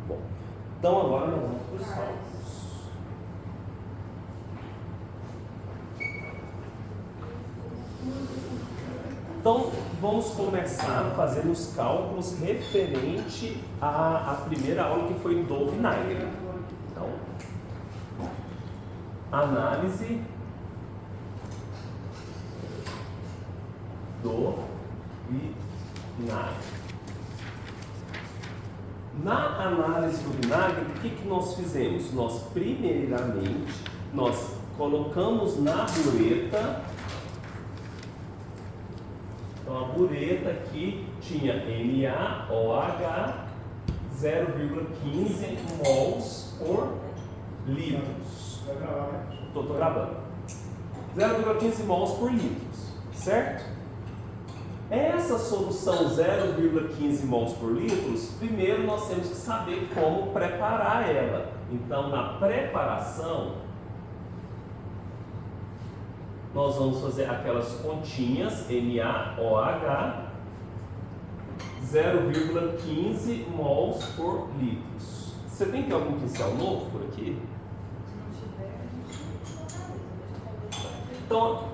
Bom, então agora nós vamos para os cálculos. Então, vamos começar fazendo os cálculos referente à primeira aula que foi do vinagre. Então, análise do vinagre. Na análise do vinagre, o que nós fizemos? Nós, primeiramente, nós colocamos na bureta. Então, a bureta aqui tinha NaOH 0,15 mols por litros. Estou gravando. 0,15 mols por litros, certo? Essa solução 0,15 mols por litros, primeiro nós temos que saber como preparar ela. Então, na preparação, nós vamos fazer aquelas continhas NaOH 0,15 mols por litros. Você tem que ter algum pincel novo por aqui? Então,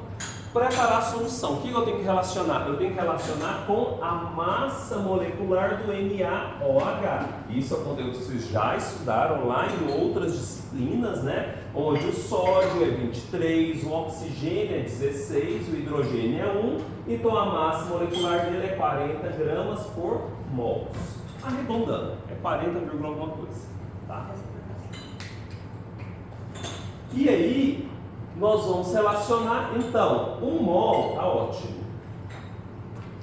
preparar a solução. O que eu tenho que relacionar? Eu tenho que relacionar com a massa molecular do NaOH. Isso é um conteúdo que vocês já estudaram lá em outras disciplinas, né? Onde o sódio é 23, o oxigênio é 16, o hidrogênio é 1. Então a massa molecular dele é 40 gramas por mols. Arredondando, é 40, alguma coisa. Tá? E aí, nós vamos relacionar, então, 1 mol, tá ótimo,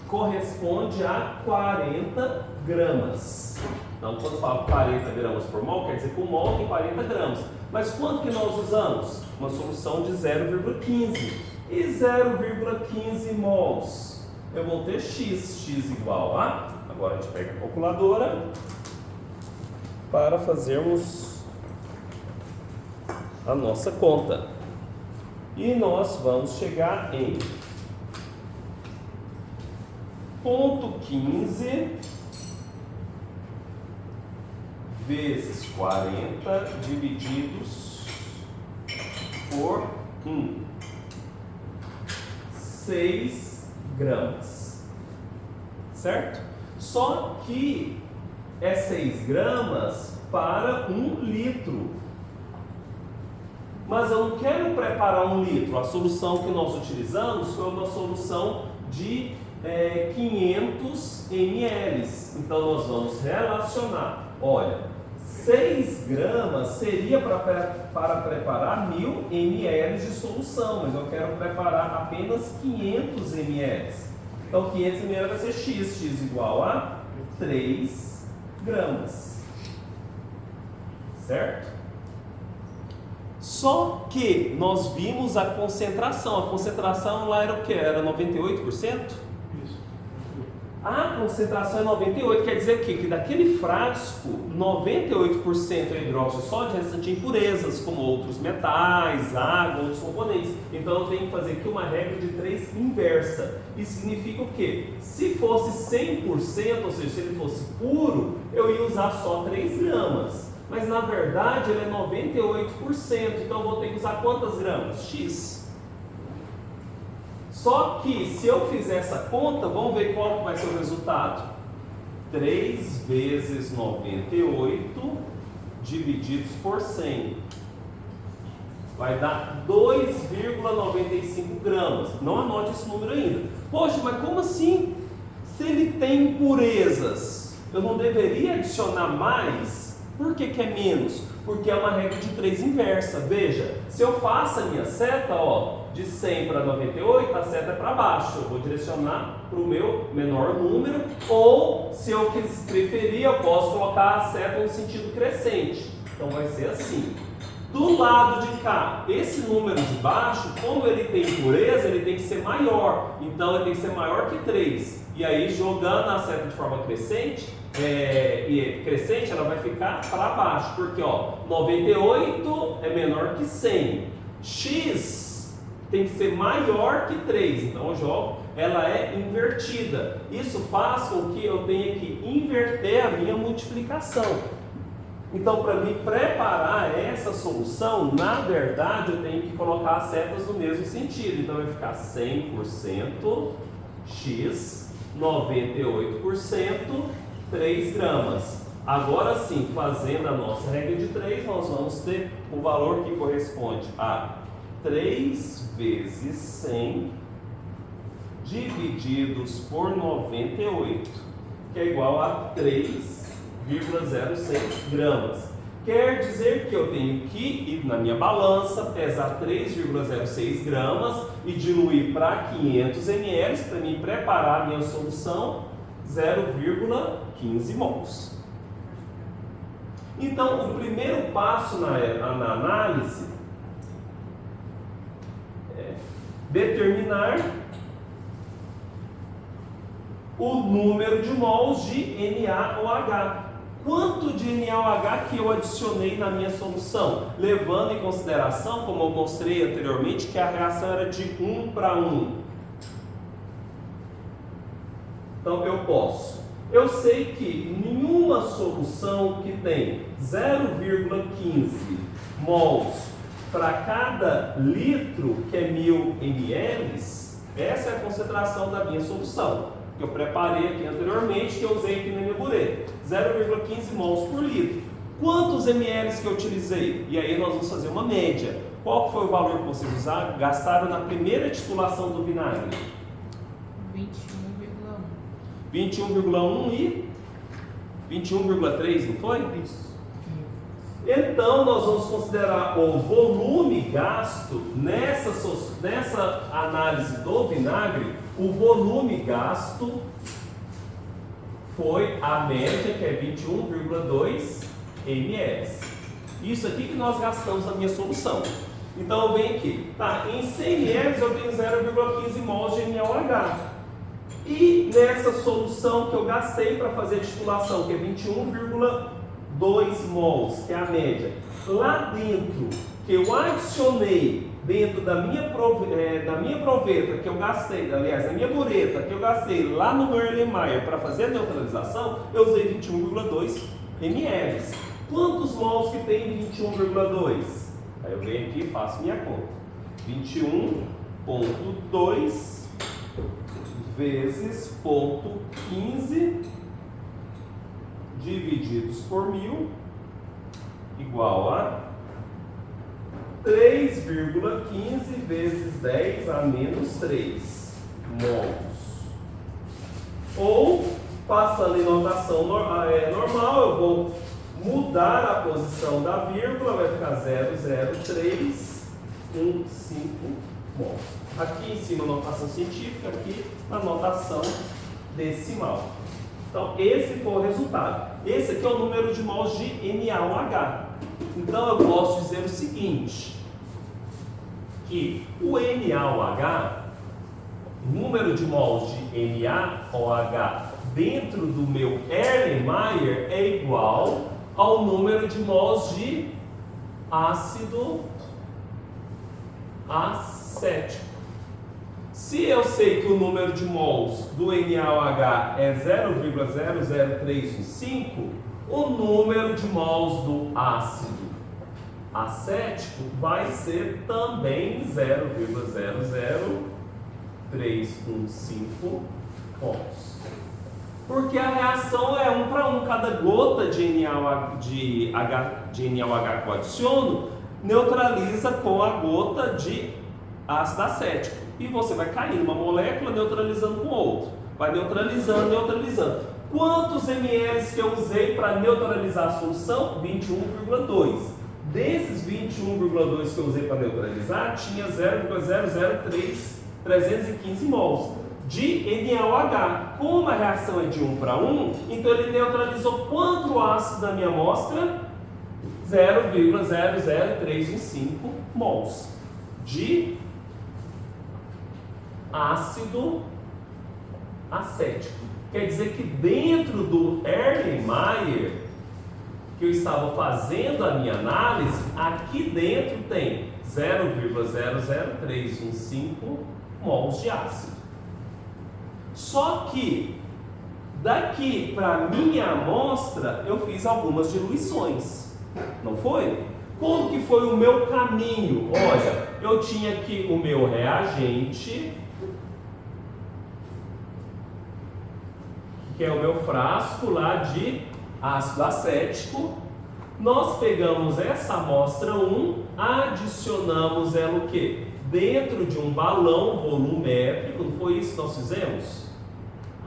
corresponde a 40 gramas. Então, quando eu falo 40 gramas por mol, quer dizer que 1 mol tem 40 gramas. Mas quanto que nós usamos? Uma solução de 0,15. E 0,15 mols? Eu vou ter x igual a... Agora a gente pega a calculadora para fazermos a nossa conta. E nós vamos chegar em 0,15 vezes 40 divididos por 1. 6 gramas. Certo? Só que é 6 gramas para 1 litro. Mas eu não quero preparar 1 litro. A solução que nós utilizamos foi uma solução de 500 ml. Então nós vamos relacionar. Olha, 6 gramas seria para preparar 1000 ml de solução, mas eu quero preparar apenas 500 ml. Então 500 ml vai ser x igual a 3 gramas. Certo? Só que nós vimos a concentração. A concentração lá era o que? Era 98%? Isso. A concentração é 98%. Quer dizer o quê? Que daquele frasco, 98% é hidrógeno sólido, restante impurezas, como outros metais, água, outros componentes. Então eu tenho que fazer aqui uma regra de 3 inversa. Isso significa o quê? Se fosse 100%, ou seja, se ele fosse puro, eu ia usar só 3 gramas. Mas na verdade ele é 98%, então eu vou ter que usar quantas gramas? X. Só que se eu fizer essa conta, vamos ver qual vai ser o resultado. 3 vezes 98 divididos por 100. Vai dar 2,95 gramas. Não anote esse número ainda. Poxa, mas como assim? Se ele tem impurezas, eu não deveria adicionar mais? Por que é menos? Porque é uma regra de 3 inversa. Veja, se eu faço a minha seta, ó, de 100 para 98, a seta é para baixo. Eu vou direcionar para o meu menor número. Ou, se eu preferir, eu posso colocar a seta no sentido crescente. Então vai ser assim. Do lado de cá, esse número de baixo, como ele tem impureza, ele tem que ser maior. Então ele tem que ser maior que 3. E aí, jogando a seta de forma crescente, ela vai ficar para baixo, porque ó, 98 é menor que 100, x tem que ser maior que 3, então eu jogo, ela é invertida. Isso faz com que eu tenha que inverter a minha multiplicação. Então, para mim preparar essa solução, na verdade, eu tenho que colocar as setas no mesmo sentido. Então, vai ficar 100% x, 98%, 3 gramas. Agora sim, fazendo a nossa regra de 3, nós vamos ter o valor que corresponde a 3 vezes 100 divididos por 98, que é igual a 3,06 gramas. Quer dizer que eu tenho que ir na minha balança, pesar 3,06 gramas e diluir para 500 ml para me preparar a minha solução 0,15 mols. Então, o primeiro passo na análise é determinar o número de mols de NaOH. Quanto de NaOH que eu adicionei na minha solução? Levando em consideração, como eu mostrei anteriormente, que a reação era de 1 para 1. Então eu sei que nenhuma solução que tem 0,15 mols para cada litro, que é 1000 ml, essa é a concentração da minha solução, que eu preparei aqui anteriormente, que eu usei aqui na minha bureta, 0,15 mols por litro. Quantos ml que eu utilizei? E aí nós vamos fazer uma média. Qual foi o valor que vocês gastaram na primeira titulação do vinagre? 21,1 e 21,3, não foi? Isso. Então, nós vamos considerar o volume gasto nessa análise do vinagre. O volume gasto foi a média, que é 21,2 ml. Isso aqui que nós gastamos na minha solução. Então, eu venho aqui. Tá, em 100 ml eu tenho 0,15 mols de NaOH. E nessa solução que eu gastei para fazer a titulação, que é 21,2 mols, que é a média, lá dentro, que eu adicionei dentro da minha proveta, que eu gastei, aliás, da minha bureta, que eu gastei lá no meu Erlenmeyer para fazer a neutralização, eu usei 21,2 ml. Quantos mols que tem em 21,2? Aí eu venho aqui e faço minha conta. 21,2 vezes 0,15 divididos por 1000 igual a 3,15 vezes 10 a menos 3 mols. Ou, passando em notação normal, eu vou mudar a posição da vírgula, vai ficar 0,0315 mols. Aqui em cima a notação científica, aqui a notação decimal. Então, esse foi o resultado. Esse aqui é o número de mols de NaOH. Então, eu posso dizer o seguinte, que o NaOH, número de mols de NaOH dentro do meu Erlenmeyer é igual ao número de mols de ácido acético. Se eu sei que o número de mols do NaOH é 0,00315, o número de mols do ácido acético vai ser também 0,00315 mols. Porque a reação é 1 para 1, cada gota de NaOH que eu adiciono neutraliza com a gota de ácido acético. E você vai caindo uma molécula neutralizando com outra. Vai neutralizando, neutralizando. Quantos ml que eu usei para neutralizar a solução? 21,2. Desses 21,2 que eu usei para neutralizar, tinha 0,00315 mols de NaOH. Como a reação é de 1 para 1, então ele neutralizou quanto ácido da minha amostra? 0,00315 mols de ácido acético. Quer dizer que dentro do Erlenmeyer que eu estava fazendo a minha análise, aqui dentro tem 0,00315 mols de ácido. Só que Daqui para a minha amostra, eu fiz algumas diluições, não foi? Como que foi o meu caminho? Olha, eu tinha aqui o meu reagente, que é o meu frasco lá de ácido acético. Nós pegamos essa amostra 1, adicionamos ela o quê? Dentro de um balão volumétrico, não foi isso que nós fizemos?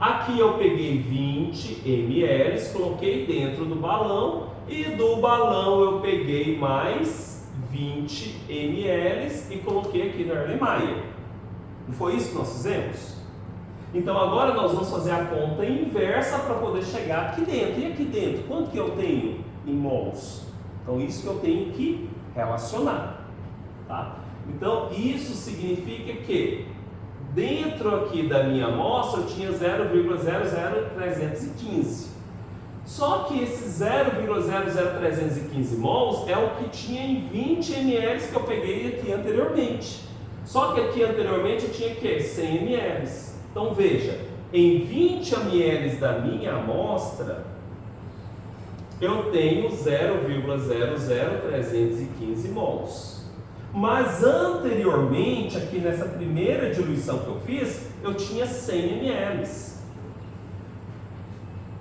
Aqui eu peguei 20 ml, coloquei dentro do balão e do balão eu peguei mais 20 ml e coloquei aqui na Erlenmeyer. Não foi isso que nós fizemos? Então agora nós vamos fazer a conta inversa para poder chegar aqui dentro. E aqui dentro, quanto que eu tenho em mols? Então isso que eu tenho que relacionar. Tá? Então isso significa que dentro aqui da minha amostra eu tinha 0,00315. Só que esse 0,00315 mols é o que tinha em 20 ml que eu peguei aqui anteriormente. Só que aqui anteriormente eu tinha o quê? 100 ml. Então veja, em 20 ml da minha amostra, eu tenho 0,00315 mols. Mas anteriormente, aqui nessa primeira diluição que eu fiz, eu tinha 100 ml.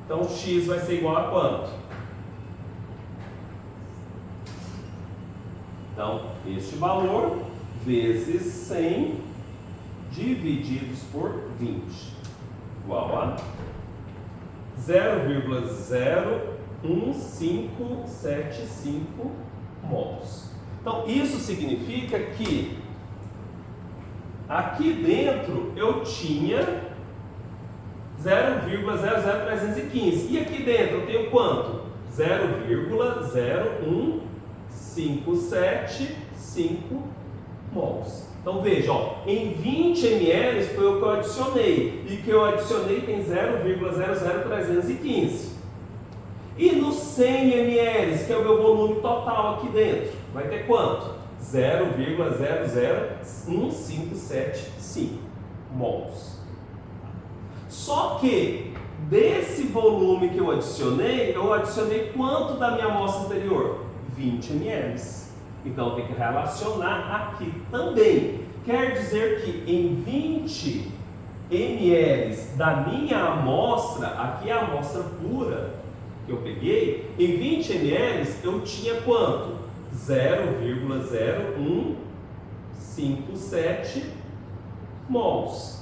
Então X vai ser igual a quanto? Então, este valor vezes 100 divididos por 20, igual a 0,01575 mols. Então, isso significa que aqui dentro eu tinha 0,00315. E aqui dentro eu tenho quanto? 0,01575 mols. Então veja, ó, em 20 ml foi o que eu adicionei. E que eu adicionei tem 0,00315. E no 100 ml, que é o meu volume total aqui dentro, vai ter quanto? 0,00175 mols. Só que desse volume que eu adicionei quanto da minha amostra anterior? 20 ml. Então eu tenho que relacionar aqui também. Quer dizer que em 20 ml da minha amostra, aqui é a amostra pura que eu peguei, em 20 ml eu tinha quanto? 0,0157 mols.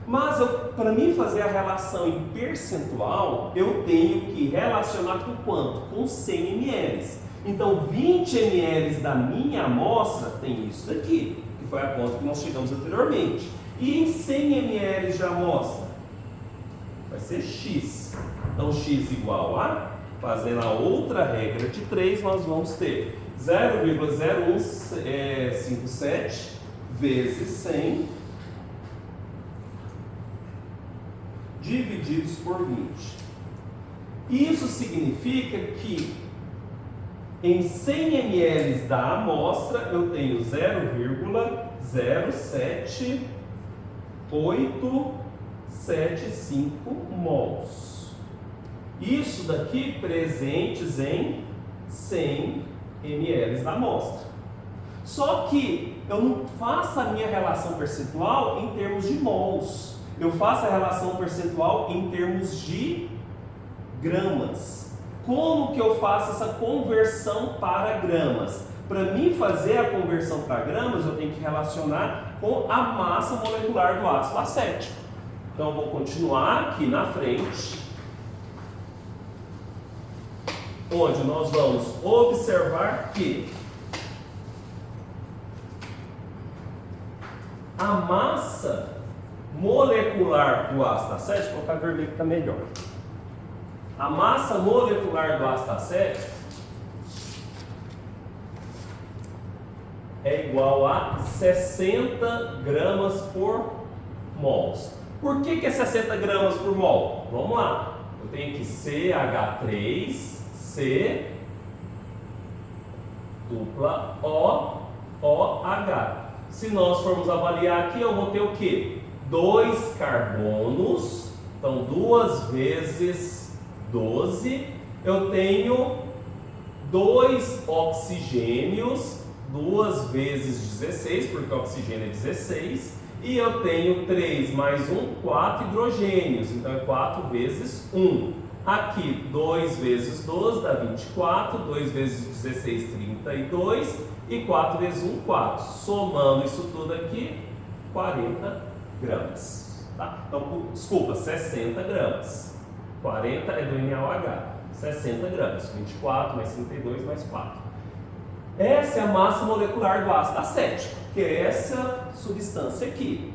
Mas para mim fazer a relação em percentual, eu tenho que relacionar com quanto? Com 100 ml. Então 20 ml da minha amostra tem isso daqui, que foi a conta que nós chegamos anteriormente. E em 100 ml de amostra vai ser X. Então X igual a, fazendo a outra regra de 3, nós vamos ter 0,0157 vezes 100 divididos por 20. Isso significa que em 100 ml da amostra eu tenho 0,07875 mols. Isso daqui presentes em 100 ml da amostra. Só que eu não faço a minha relação percentual em termos de mols. Eu faço a relação percentual em termos de gramas. Como que eu faço essa conversão para gramas? Para mim fazer a conversão para gramas, eu tenho que relacionar com a massa molecular do ácido acético. Então eu vou continuar aqui na frente, onde nós vamos observar que a massa molecular do ácido acético, vou colocar vermelho que está melhor. A massa molecular do ácido acético é igual a 60 gramas por mols. Por que é 60 gramas por mol? Vamos lá. Eu tenho que CH3, dupla OH. Se nós formos avaliar aqui, eu vou ter o quê? 2 carbonos Então, 2 vezes 12, eu tenho 2 oxigênios, 2 vezes 16, porque o oxigênio é 16, e eu tenho 3 mais 1, 4 hidrogênios, então é 4 vezes 1. Aqui, 2 vezes 12 dá 24, 2 vezes 16, 32, e 4 vezes 1, 4. Somando isso tudo aqui, 40 gramas. Tá? Então, desculpa, 60 gramas. 40 é do NaOH, 60 gramas. 24 mais 32 mais 4. Essa é a massa molecular do ácido acético, que é essa substância aqui.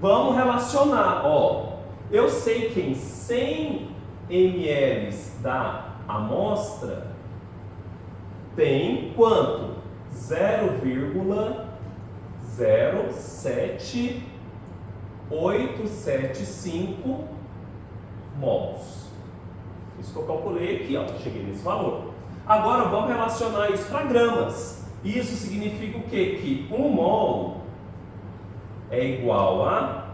Vamos relacionar, ó. Eu sei que em 100 ml da amostra tem quanto? 0,07875 mols. Isso que eu calculei aqui, ó, cheguei nesse valor. Agora vamos relacionar isso para gramas. Isso significa o quê? Que 1 mol é igual a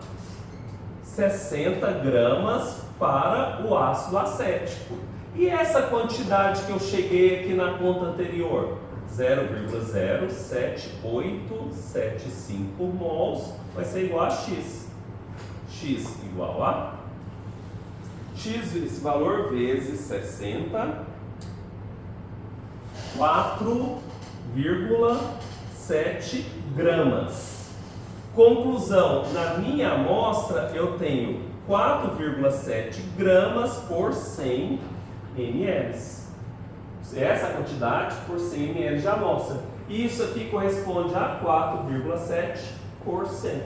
60 gramas para o ácido acético. E essa quantidade que eu cheguei aqui na conta anterior? 0,07875 mols vai ser igual a X. X igual a X, esse valor, vezes 60, 4,7 gramas. Conclusão, na minha amostra eu tenho 4,7 gramas por 100 ml. Essa quantidade por 100 ml de amostra. Isso aqui corresponde a 4,7%.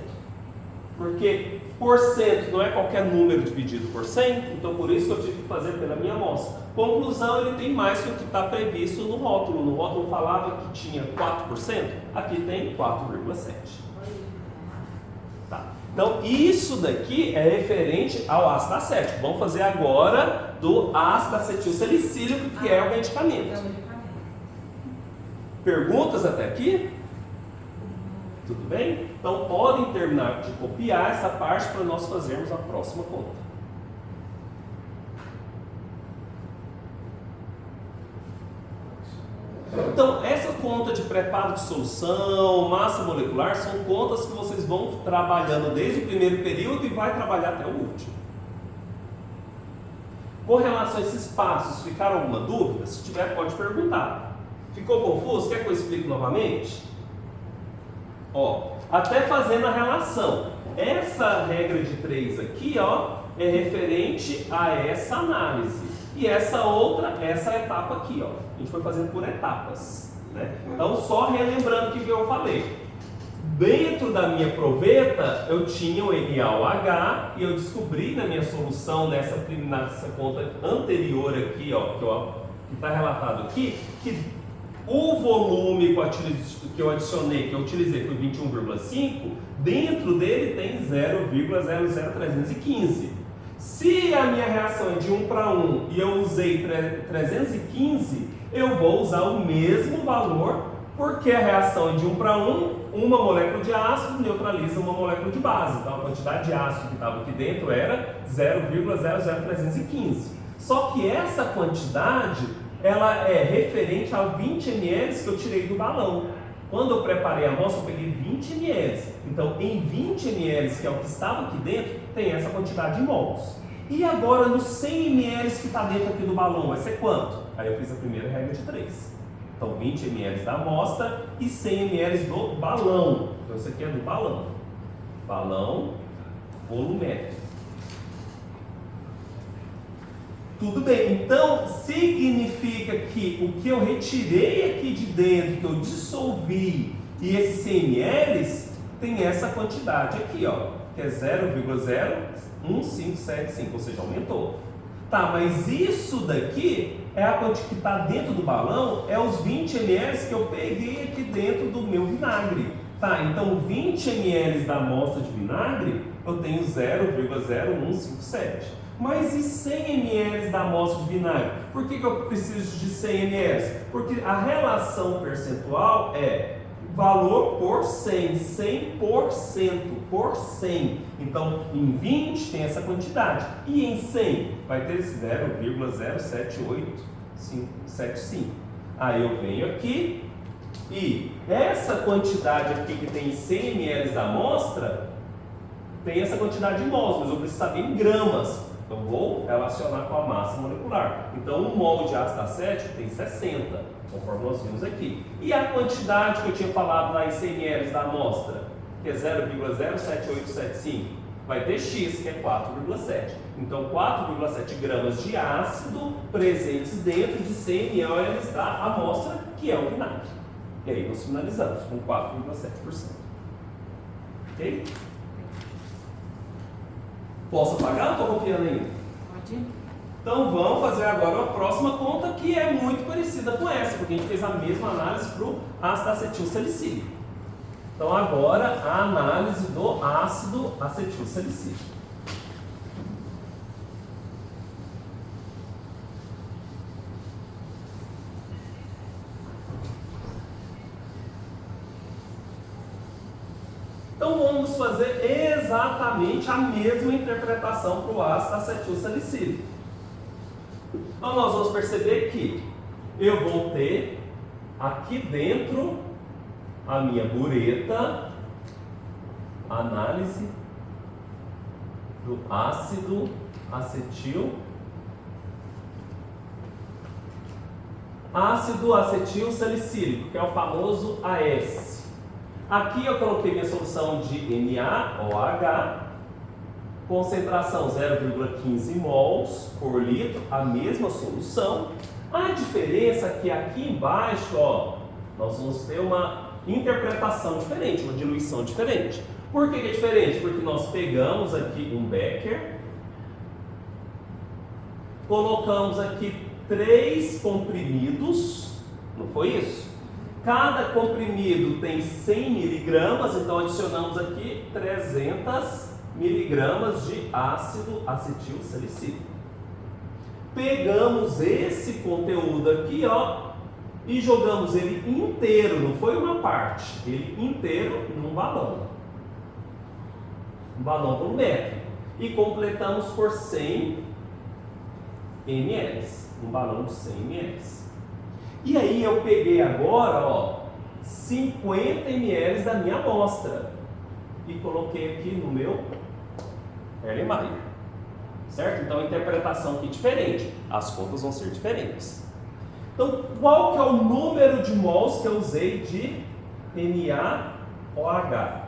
Porque porcento não é qualquer número dividido por 100, então por isso que eu tive que fazer pela minha amostra. Conclusão, ele tem mais que o que está previsto no rótulo. No rótulo falava que tinha 4%, aqui tem 4,7%. Tá. Então isso daqui é referente ao ácido acético. Vamos fazer agora do ácido acetilsalicílico, que é o medicamento. Perguntas até aqui? Tudo bem? Então podem terminar de copiar essa parte para nós fazermos a próxima conta. Então, essa conta de preparo de solução, massa molecular, são contas que vocês vão trabalhando desde o primeiro período e vai trabalhar até o último. Com relação a esses passos, ficaram alguma dúvida? Se tiver, pode perguntar. Ficou confuso? Quer que eu explique novamente? Ó, até fazendo a relação. Essa regra de 3 aqui, ó, é referente a essa análise. E essa outra, essa etapa aqui, ó. A gente foi fazendo por etapas, né? Então, só relembrando o que eu falei. Dentro da minha proveta, eu tinha o NaOH e eu descobri na minha solução, nessa conta anterior aqui, ó, que está relatado aqui, que o volume que eu adicionei, que eu utilizei, foi 21,5, dentro dele tem 0,00315. Se a minha reação é de 1 para 1 e eu usei 315, eu vou usar o mesmo valor, porque a reação é de 1 para 1, uma molécula de ácido neutraliza uma molécula de base. Então a quantidade de ácido que estava aqui dentro era 0,00315. Só que essa quantidade, ela é referente a 20 ml que eu tirei do balão. Quando eu preparei a amostra, eu peguei 20 ml. Então, em 20 ml, que é o que estava aqui dentro, tem essa quantidade de mols. E agora, nos 100 ml que está dentro aqui do balão, vai ser quanto? Aí eu fiz a primeira regra de 3. Então, 20 ml da amostra e 100 ml do balão. Então, isso aqui é do balão. Balão volumétrico. Tudo bem, então significa que o que eu retirei aqui de dentro, que eu dissolvi, e esses 100 ml, tem essa quantidade aqui, ó, que é 0,01575, ou seja, aumentou. Tá, mas isso daqui é a quantidade que está dentro do balão, é os 20 ml que eu peguei aqui dentro do meu vinagre. Tá, então 20 ml da amostra de vinagre, eu tenho 0,0157. Mas e 100 ml da amostra de vinagre? Por que eu preciso de 100 ml? Porque a relação percentual é valor por 100, 100%, por 100. Então, em 20 tem essa quantidade. E em 100 vai ter 0,078575. Aí eu venho aqui e essa quantidade aqui que tem 100 ml da amostra, tem essa quantidade de mols, mas eu preciso saber em gramas. Então, vou relacionar com a massa molecular. Então, 1 mol de ácido acético tem 60, conforme nós vimos aqui. E a quantidade que eu tinha falado lá em 100 ml da amostra, que é 0,07875, vai ter X, que é 4,7. Então, 4,7 gramas de ácido presentes dentro de 100 ml da amostra, que é o vinagre. E aí, nós finalizamos com 4,7%. Ok? Posso apagar ou estou copiando ainda? Pode. Então vamos fazer agora a próxima conta, que é muito parecida com essa, porque a gente fez a mesma análise para o ácido acetil salicílico. Então agora a análise do ácido acetil salicílico. Então vamos fazer exatamente a mesma interpretação para o ácido acetil salicílico. Então nós vamos perceber que eu vou ter aqui dentro a minha bureta, análise do ácido acetil salicílico, que é o famoso AS. Aqui eu coloquei minha solução de NaOH, concentração 0,15 mols por litro, a mesma solução. A diferença é que aqui embaixo, ó, nós vamos ter uma interpretação diferente, uma diluição diferente. Por que é diferente? Porque nós pegamos aqui um becker, colocamos aqui 3 comprimidos, não foi isso? Cada comprimido tem 100 miligramas, então adicionamos aqui 300 miligramas de ácido acetil salicílico. Pegamos esse conteúdo aqui, ó, e jogamos ele inteiro, não foi uma parte, ele inteiro num balão. Um balão volumétrico. E completamos por 100 ml, um balão de 100 ml. E aí eu peguei agora, ó, 50 ml da minha amostra e coloquei aqui no meu Erlenmeyer, certo? Então a interpretação aqui é diferente, as contas vão ser diferentes. Então qual que é o número de mols que eu usei de NaOH?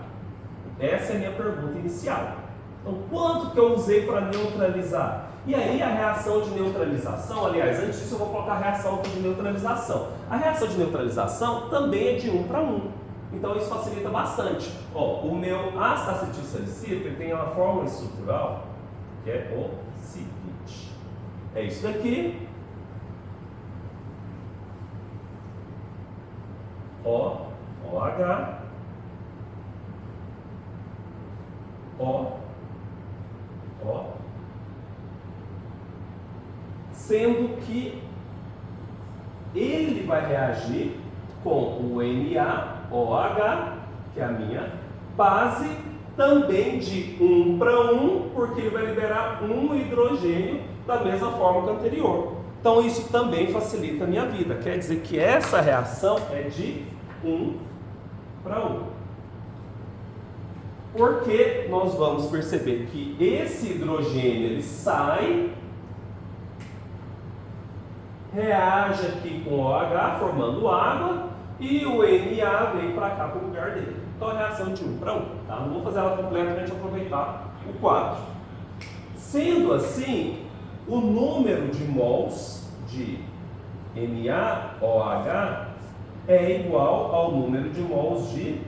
Essa é a minha pergunta inicial. Então quanto que eu usei para neutralizar? E aí a reação de neutralização, aliás, antes disso eu vou colocar a reação aqui de neutralização. A reação de neutralização também é de 1 para 1. Então isso facilita bastante. Ó, o meu ácido acetil salicílico ele tem uma fórmula estrutural que é o seguinte. É isso daqui. OH, sendo que ele vai reagir com o NaOH, que é a minha base, também de 1 para 1, porque ele vai liberar um hidrogênio da mesma forma que o anterior. Então isso também facilita a minha vida, quer dizer que essa reação é de 1 para 1. Porque nós vamos perceber que esse hidrogênio ele sai, reage aqui com o OH formando água e o Na vem para cá para o lugar dele. Então a reação de 1 para 1. Tá? Não vou fazer ela completa para a gente aproveitar o quadro. Sendo assim, o número de mols de NaOH é igual ao número de mols de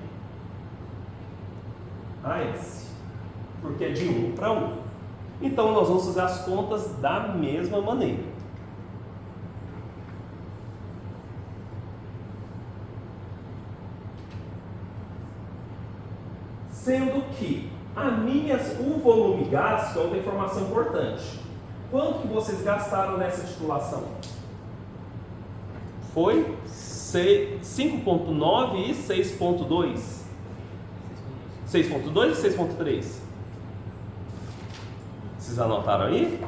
AS, porque é de 1 para 1. Então nós vamos fazer as contas da mesma maneira. Sendo que o volume gasto é outra informação importante. Quanto que vocês gastaram nessa titulação? Foi 100 5.9 e 6.2. 6.2 e 6.3? Vocês anotaram aí?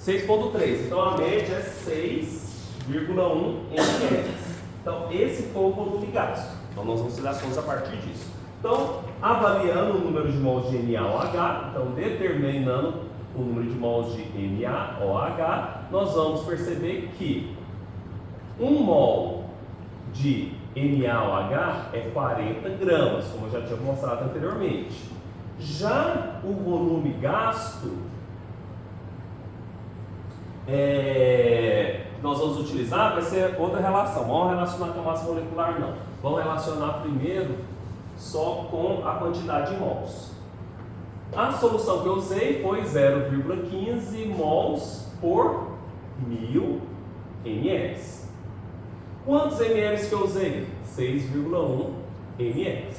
6.3. Então a média é 6,1 ml. Então esse foi o volume gasto. Então nós vamos fazer as contas a partir disso. Então, avaliando o número de mols de NaOH, então determinando o número de mols de NaOH, nós vamos perceber que 1 mol de NaOH é 40 gramas, como eu já tinha mostrado anteriormente. Já o volume gasto nós vamos utilizar, vai ser outra relação. Vamos relacionar com a massa molecular, não. Vamos relacionar primeiro só com a quantidade de mols. A solução que eu usei foi 0,15 mols por 1000 ml. Quantos ml que eu usei? 6,1 ml.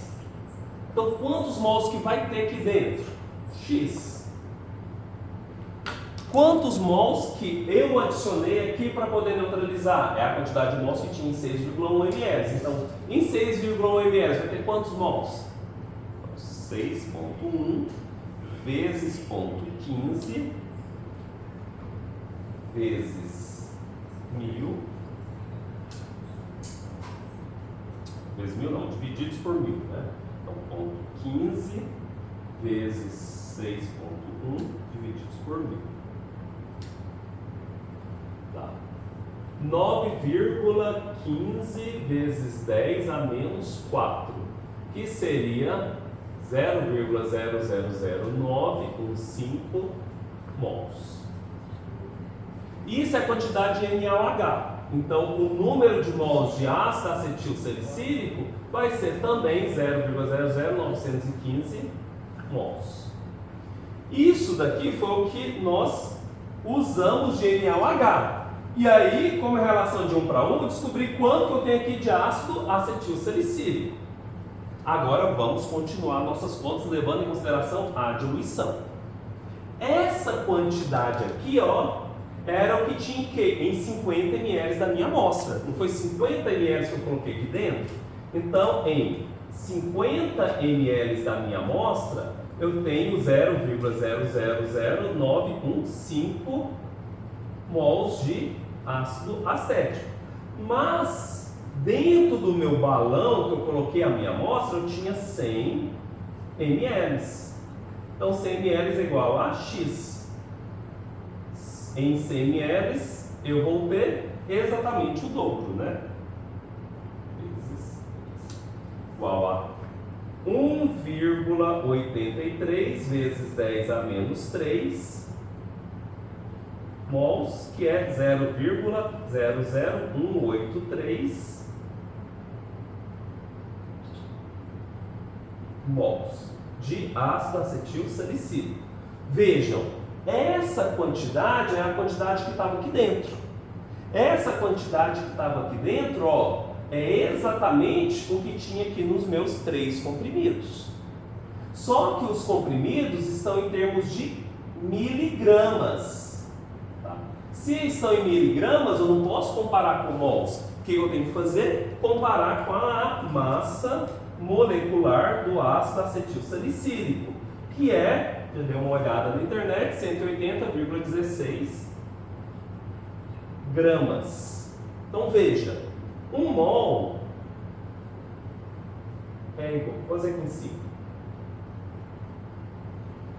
Então, quantos mols que vai ter aqui dentro? X. Quantos mols que eu adicionei aqui para poder neutralizar? É a quantidade de mols que tinha em 6,1 ml. Então, em 6,1 ml vai ter quantos mols? 6,1 vezes 0,15 vezes 1000 vezes 1000 não, divididos por 1000, né? Então, 0,15 vezes 6,1 divididos por 1000. Tá. 9,15 vezes 10 a menos 4, que seria 0,0000915 mols. Isso é a quantidade de NaOH. Então, o número de mols de ácido acetil salicílico vai ser também 0,00915 mols. Isso daqui foi o que nós usamos de NaOH. E aí, como é relação de 1 para 1, eu descobri quanto eu tenho aqui de ácido acetil salicílico. Agora vamos continuar nossas contas levando em consideração a diluição. Essa quantidade aqui, ó, era o que tinha em 50 ml da minha amostra. Não foi 50 ml que eu coloquei aqui dentro? Então, em 50 ml da minha amostra, eu tenho 0,000915 mols de ácido acético. Mas, dentro do meu balão que eu coloquei a minha amostra, eu tinha 100 ml. Então, 100 ml é igual a X. Em 100 ml, eu vou ter exatamente o dobro, né? Igual a 1,83 vezes 10 a menos 3 mols, que é 0,00183 mols de ácido acetil salicílico. Vejam, essa quantidade é a quantidade que estava aqui dentro. Essa quantidade que estava aqui dentro, ó, é exatamente o que tinha aqui nos meus 3 comprimidos. Só que os comprimidos estão em termos de miligramas. Tá? Se estão em miligramas, eu não posso comparar com mols. O que eu tenho que fazer? Comparar com a massa molecular do ácido acetil salicílico, que é, eu dei uma olhada na internet, 180,16 gramas. Então veja, 1 mol é igual, vou fazer aqui em cima.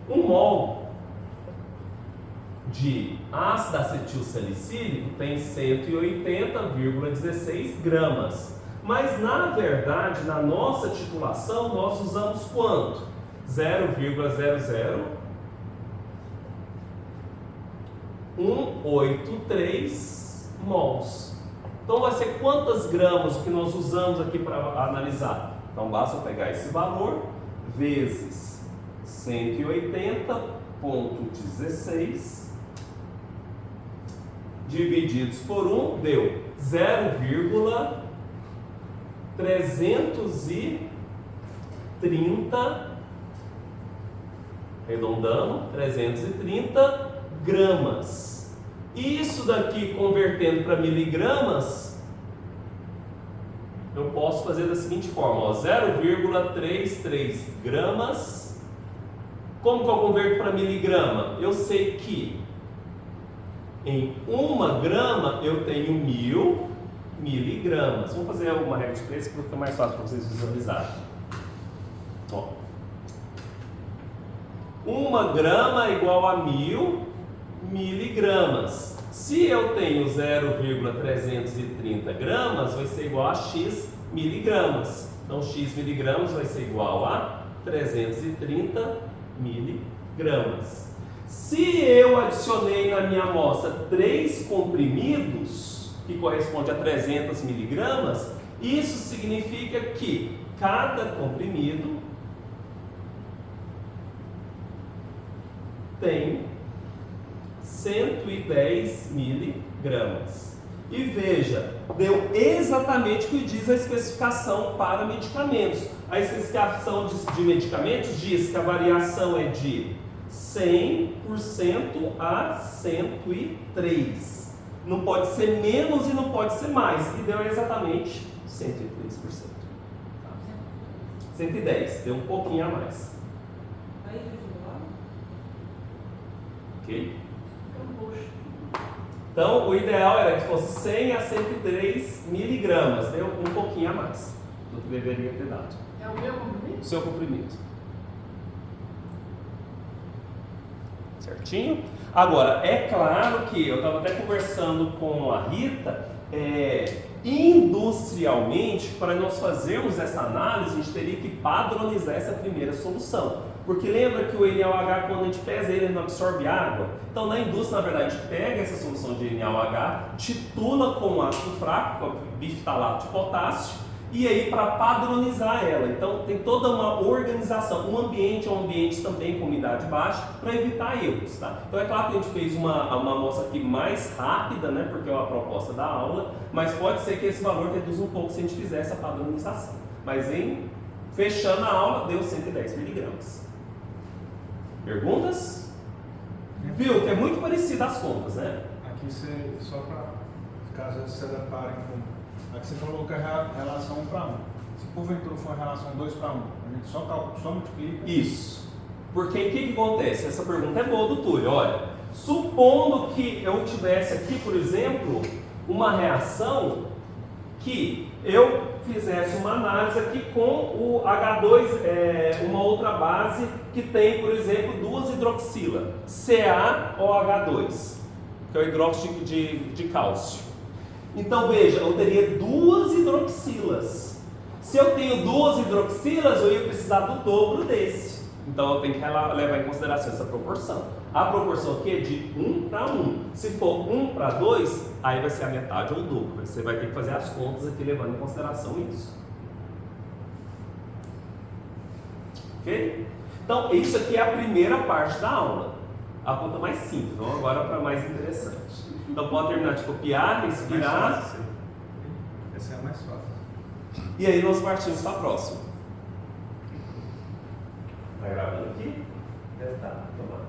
1 mol de ácido acetil salicílico tem 180,16 gramas. Mas na verdade, na nossa titulação, nós usamos quanto? 0,00183 mols. Então vai ser quantas gramas que nós usamos aqui para analisar? Então basta pegar esse valor vezes 180,16 divididos por 1 deu 0,330, arredondando, 330 gramas. Isso daqui convertendo para miligramas, eu posso fazer da seguinte forma, 0,33 gramas. Como que eu converto para miligrama? Eu sei que em 1 grama eu tenho 1000 miligramas. Vamos fazer uma regra de preço porque fica mais fácil para vocês visualizarem. Ó. 1 grama é igual a 1000 miligramas. Se eu tenho 0,330 gramas, vai ser igual a X miligramas. Então, X miligramas vai ser igual a 330 miligramas. Se eu adicionei na minha amostra 3 comprimidos, que corresponde a 300 miligramas, isso significa que cada comprimido tem 110 miligramas. E veja, deu exatamente o que diz a especificação para medicamentos. A especificação de medicamentos diz que a variação é de 100% a 103. Não pode ser menos e não pode ser mais. E deu exatamente 103%. 110, deu um pouquinho a mais. Ok? Então, o ideal era que fosse 100 a 103 miligramas. Deu um pouquinho a mais do que deveria ter dado. É o meu comprimido? O seu comprimido. Certinho? Agora, é claro que eu estava até conversando com a Rita, industrialmente, para nós fazermos essa análise, a gente teria que padronizar essa primeira solução. Porque lembra que o NaOH, quando a gente pesa ele, não absorve água? Então, na indústria, na verdade, a gente pega essa solução de NaOH, titula com ácido fraco, com bifitalato de potássio, e aí para padronizar ela. Então, tem toda uma organização. O ambiente é um ambiente também com umidade baixa, para evitar erros, tá? Então, é claro que a gente fez uma amostra aqui mais rápida, né, porque é a proposta da aula, mas pode ser que esse valor reduza um pouco se a gente fizer essa padronização. Mas, fechando a aula, deu 110 miligramas. Perguntas? Viu que é muito parecido as contas, né? Aqui você, só para caso vocês se deparem com. Aqui você falou que é relação 1 para 1. Se porventura for uma relação 2 para 1, a gente só multiplica. Isso. Porque o que acontece? Essa pergunta é boa do Túlio. Olha, supondo que eu tivesse aqui, por exemplo, uma reação que eu fizesse uma análise aqui com o H2, uma outra base que tem, por exemplo, 2 hidroxila, CaOH2, que é o hidróxido de cálcio. Então veja, eu teria 2 hidroxilas. Se eu tenho 2 hidroxilas, eu ia precisar do dobro desse. Então eu tenho que levar em consideração essa proporção. A proporção aqui é de 1 para 1. Se for 1 para 2, aí vai ser a metade ou o dobro. Você vai ter que fazer as contas aqui levando em consideração isso. Ok? Então, isso aqui é a primeira parte da aula. A conta mais simples. Vamos agora para a mais interessante. Então, pode terminar de copiar, respirar. Essa é a mais fácil. E aí nós partimos para a próxima. Vai gravando aqui? Deve estar. Tomara.